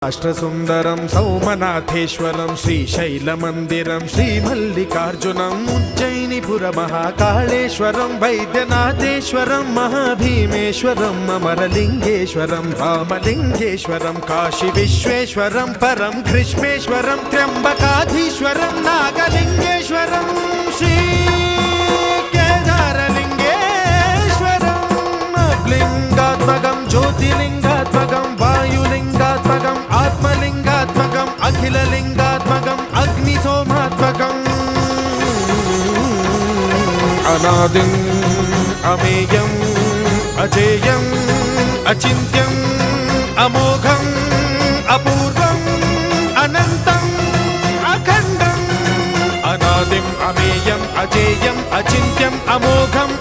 అష్టసుందరం సౌమనాథేశ్వరం శ్రీశైలమందిరం శ్రీమల్లికార్జునం ఉజ్జయినిపుర మహాకాళేశ్వరం వైద్యనాథేశ్వరం మహాభీమేశ్వరం అమరలింగేశ్వరం రామలింగేశ్వరం కాశీ విశ్వేశ్వరం పరం కృష్ణేశ్వరం త్ర్యంబకాధీశ్వరం నాగలింగేశ్వరం శ్రీ కేదారలింగేశ్వరం లింగాత్మకం జ్యోతిలింగాత్మకం వాయులింగాత్మకం ఆత్మలింగాత్మకం అఖిలలింగాత్మకం అగ్నిసోమాత్మకం అనాదిం అమేయం అజేయం అచింత్యం అమోఘం అపూర్వం అనంతం అఖండం అనాదిం అమేయం అజేయం అచింత్యం అమోఘం